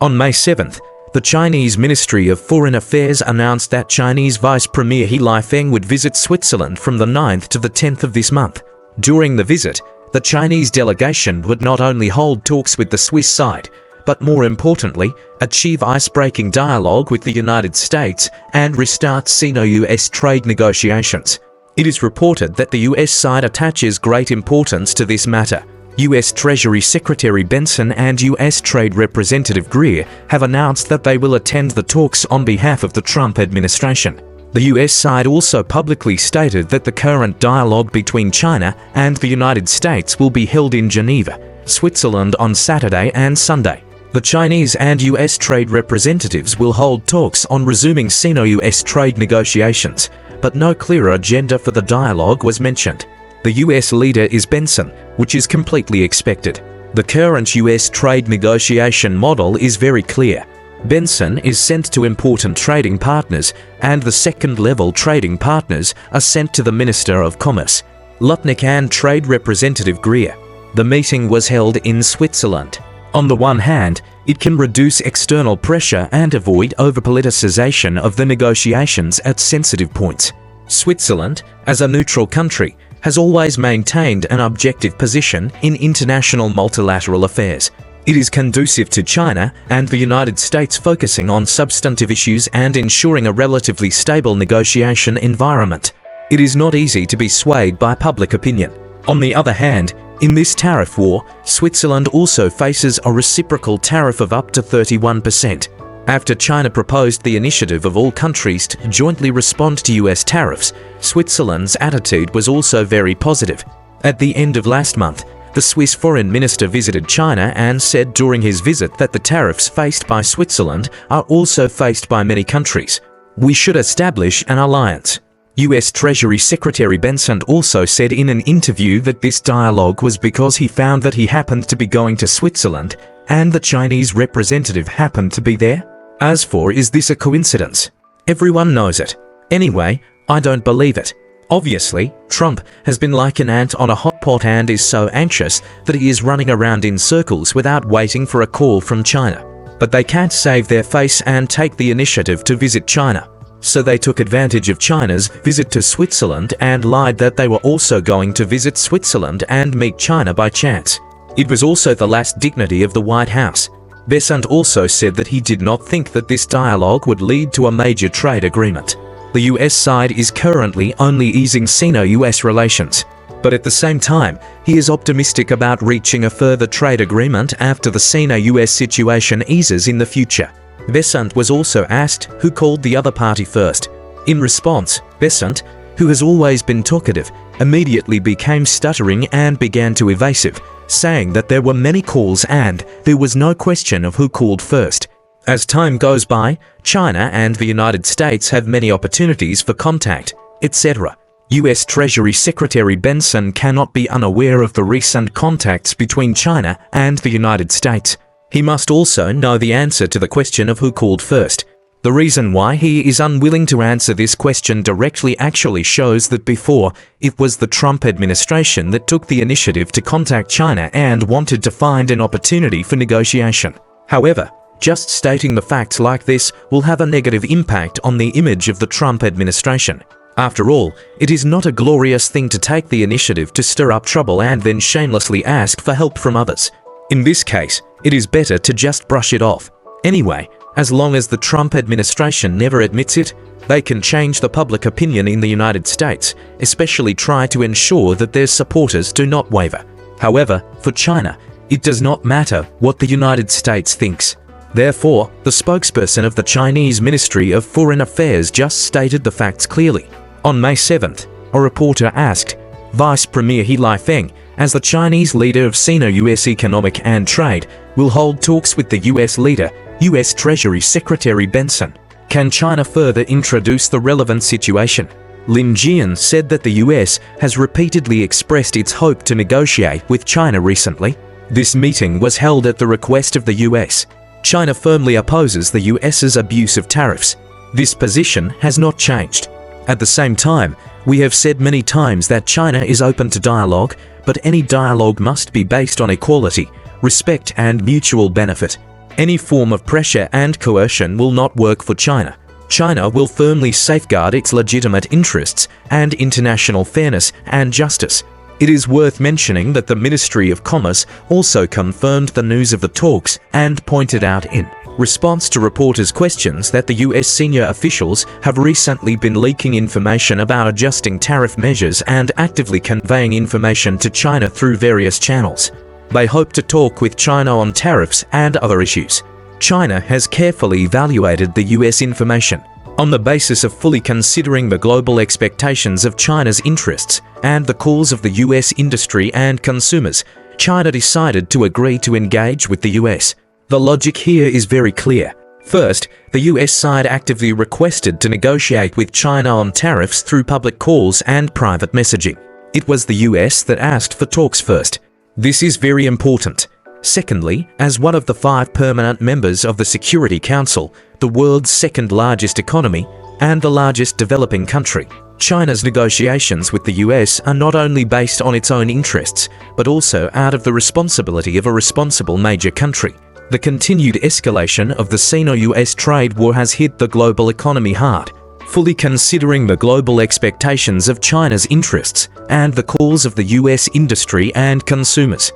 On May 7th, the Chinese Ministry of Foreign Affairs announced that Chinese Vice Premier He Lifeng would visit Switzerland from the 9th to the 10th of this month. During the visit, the Chinese delegation would not only hold talks with the Swiss side, but more importantly, achieve ice-breaking dialogue with the United States and restart Sino-US trade negotiations. It is reported that the US side attaches great importance to this matter. US Treasury Secretary Benson and US Trade Representative Greer have announced that they will attend the talks on behalf of the Trump administration. The US side also publicly stated that the current dialogue between China and the United States will be held in Geneva, Switzerland on Saturday and Sunday. The Chinese and US trade representatives will hold talks on resuming Sino-US trade negotiations, but no clearer agenda for the dialogue was mentioned. The US leader is Benson, which is completely expected. The current US trade negotiation model is very clear. Benson is sent to important trading partners, and the second-level trading partners are sent to the Minister of Commerce, Lutnick, and Trade Representative Greer. The meeting was held in Switzerland. On the one hand, it can reduce external pressure and avoid over-politicization of the negotiations at sensitive points. Switzerland, as a neutral country, has always maintained an objective position in international multilateral affairs. It is conducive to China and the United States focusing on substantive issues and ensuring a relatively stable negotiation environment. It is not easy to be swayed by public opinion. On the other hand, in this tariff war, Switzerland also faces a reciprocal tariff of up to 31%. After China proposed the initiative of all countries to jointly respond to US tariffs, Switzerland's attitude was also very positive. At the end of last month, the Swiss foreign minister visited China and said during his visit that the tariffs faced by Switzerland are also faced by many countries. We should establish an alliance. US Treasury Secretary Benson also said in an interview that this dialogue was because he found that he happened to be going to Switzerland and the Chinese representative happened to be there. As for is this a coincidence? Everyone knows it. Anyway, I don't believe it. Obviously, Trump has been like an ant on a hot pot and is so anxious that he is running around in circles without waiting for a call from China. But they can't save their face and take the initiative to visit China. So they took advantage of China's visit to Switzerland and lied that they were also going to visit Switzerland and meet China by chance. It was also the last dignity of the White House. Besant also said that he did not think that this dialogue would lead to a major trade agreement. The US side is currently only easing Sino-US relations, but at the same time, he is optimistic about reaching a further trade agreement after the Sino-US situation eases in the future. Besant was also asked who called the other party first. In response, Besant, who has always been talkative, immediately became stuttering and began to evasive, saying that there were many calls and there was no question of who called first. As time goes by, China and the United States have many opportunities for contact, etc. US Treasury Secretary Benson cannot be unaware of the recent contacts between China and the United States. He must also know the answer to the question of who called first. The reason why he is unwilling to answer this question directly actually shows that before, it was the Trump administration that took the initiative to contact China and wanted to find an opportunity for negotiation. However, just stating the facts like this will have a negative impact on the image of the Trump administration. After all, it is not a glorious thing to take the initiative to stir up trouble and then shamelessly ask for help from others. In this case, it is better to just brush it off. Anyway, as long as the Trump administration never admits it, they can change the public opinion in the United States, especially try to ensure that their supporters do not waver. However, for China, it does not matter what the United States thinks. Therefore, the spokesperson of the Chinese Ministry of Foreign Affairs just stated the facts clearly. On May 7th, a reporter asked Vice Premier He Lifeng, as the Chinese leader of Sino-US economic and trade, will hold talks with the US leader, US Treasury Secretary Benson. Can China further introduce the relevant situation? Lin Jian said that the US has repeatedly expressed its hope to negotiate with China recently. This meeting was held at the request of the US. China firmly opposes the US's abuse of tariffs. This position has not changed. At the same time, we have said many times that China is open to dialogue, but any dialogue must be based on equality, respect and mutual benefit. Any form of pressure and coercion will not work for China. China will firmly safeguard its legitimate interests and international fairness and justice. It is worth mentioning that the Ministry of Commerce also confirmed the news of the talks and pointed out in response to reporters' questions that the US senior officials have recently been leaking information about adjusting tariff measures and actively conveying information to China through various channels. They hope to talk with China on tariffs and other issues. China has carefully evaluated the US information. On the basis of fully considering the global expectations of China's interests and the calls of the US industry and consumers, China decided to agree to engage with the US. The logic here is very clear. First, the US side actively requested to negotiate with China on tariffs through public calls and private messaging. It was the US that asked for talks first. This is very important. Secondly, as one of the 5 permanent members of the Security Council, the world's second largest economy and the largest developing country, China's negotiations with the US are not only based on its own interests, but also out of the responsibility of a responsible major country. The continued escalation of the Sino-US trade war has hit the global economy hard. Fully considering the global expectations of China's interests and the calls of the US industry and consumers.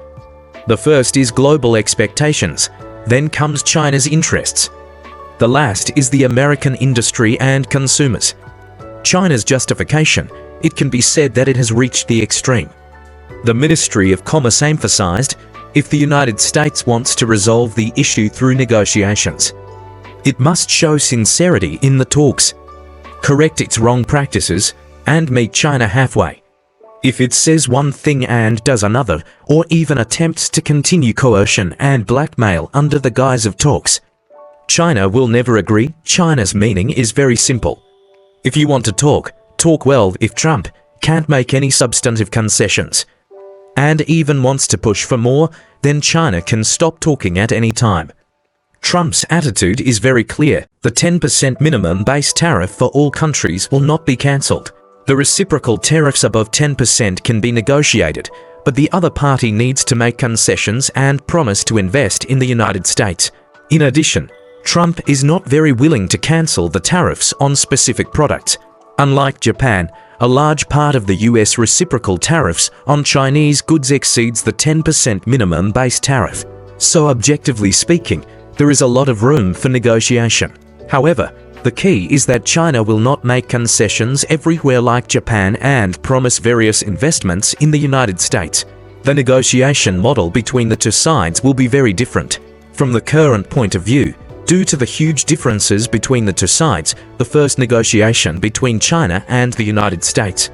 The first is global expectations, then comes China's interests. The last is the American industry and consumers. China's justification, it can be said that it has reached the extreme. The Ministry of Commerce emphasized, if the United States wants to resolve the issue through negotiations, it must show sincerity in the talks, correct its wrong practices, and meet China halfway. If it says one thing and does another, or even attempts to continue coercion and blackmail under the guise of talks, China will never agree. China's meaning is very simple. If you want to talk, talk well. If Trump can't make any substantive concessions, and even wants to push for more, then China can stop talking at any time. Trump's attitude is very clear. The 10% minimum base tariff for all countries will not be cancelled. The reciprocal tariffs above 10% can be negotiated, but the other party needs to make concessions and promise to invest in the United States. In addition, Trump is not very willing to cancel the tariffs on specific products. Unlike Japan, a large part of the US reciprocal tariffs on Chinese goods exceeds the 10% minimum base tariff. So objectively speaking, there is a lot of room for negotiation. However, the key is that China will not make concessions everywhere like Japan and promise various investments in the United States. The negotiation model between the two sides will be very different. From the current point of view, due to the huge differences between the two sides, the first negotiation between China and the United States,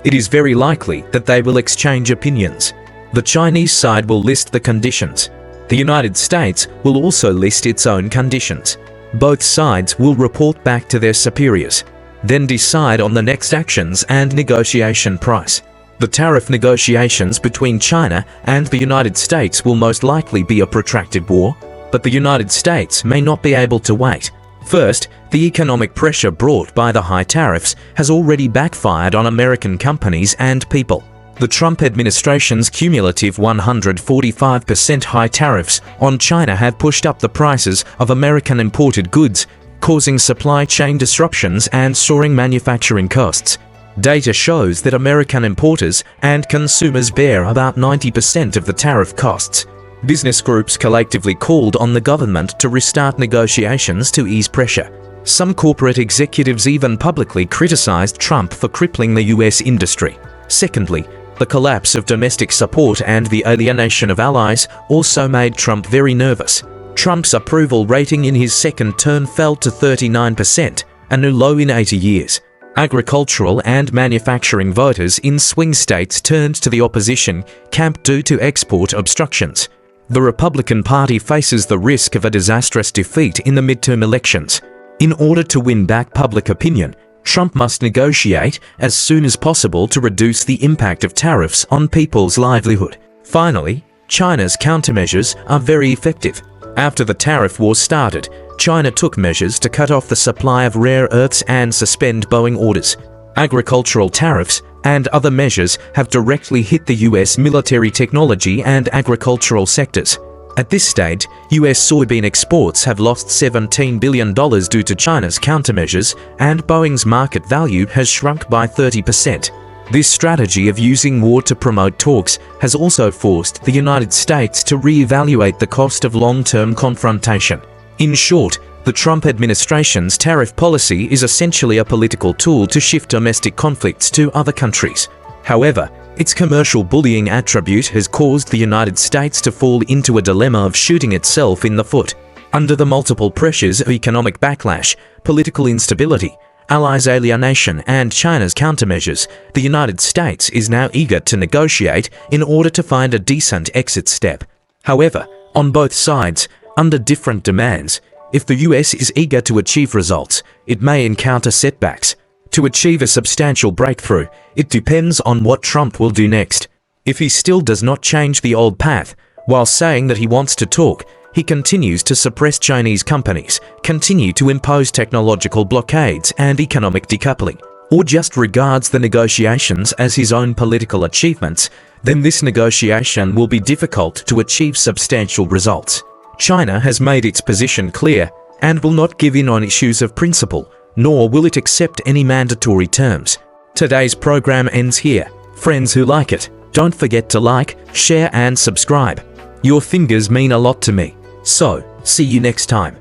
it is very likely that they will exchange opinions. The Chinese side will list the conditions. The United States will also list its own conditions. Both sides will report back to their superiors, then decide on the next actions and negotiation price. The tariff negotiations between China and the United States will most likely be a protracted war, but the United States may not be able to wait. First, the economic pressure brought by the high tariffs has already backfired on American companies and people. The Trump administration's cumulative 145% high tariffs on China have pushed up the prices of American imported goods, causing supply chain disruptions and soaring manufacturing costs. Data shows that American importers and consumers bear about 90% of the tariff costs. Business groups collectively called on the government to restart negotiations to ease pressure. Some corporate executives even publicly criticized Trump for crippling the US industry. Secondly, the collapse of domestic support and the alienation of allies also made Trump very nervous. Trump's approval rating in his second term fell to 39%, a new low in 80 years. Agricultural and manufacturing voters in swing states turned to the opposition camp due to export obstructions. The Republican Party faces the risk of a disastrous defeat in the midterm elections. In order to win back public opinion, Trump must negotiate as soon as possible to reduce the impact of tariffs on people's livelihood. Finally, China's countermeasures are very effective. After the tariff war started, China took measures to cut off the supply of rare earths and suspend Boeing orders. Agricultural tariffs and other measures have directly hit the US military technology and agricultural sectors. At this stage, US soybean exports have lost $17 billion due to China's countermeasures, and Boeing's market value has shrunk by 30%. This strategy of using war to promote talks has also forced the United States to re-evaluate the cost of long-term confrontation. In short, the Trump administration's tariff policy is essentially a political tool to shift domestic conflicts to other countries. However, its commercial bullying attribute has caused the United States to fall into a dilemma of shooting itself in the foot. Under the multiple pressures of economic backlash, political instability, allies' alienation, and China's countermeasures, the United States is now eager to negotiate in order to find a decent exit step. However, on both sides, under different demands, if the US is eager to achieve results, it may encounter setbacks. To achieve a substantial breakthrough, it depends on what Trump will do next. If he still does not change the old path, while saying that he wants to talk, he continues to suppress Chinese companies, continue to impose technological blockades and economic decoupling, or just regards the negotiations as his own political achievements, then this negotiation will be difficult to achieve substantial results. China has made its position clear and will not give in on issues of principle, nor will it accept any mandatory terms. Today's program ends here. Friends who like it, don't forget to like, share and subscribe. Your fingers mean a lot to me. So, see you next time.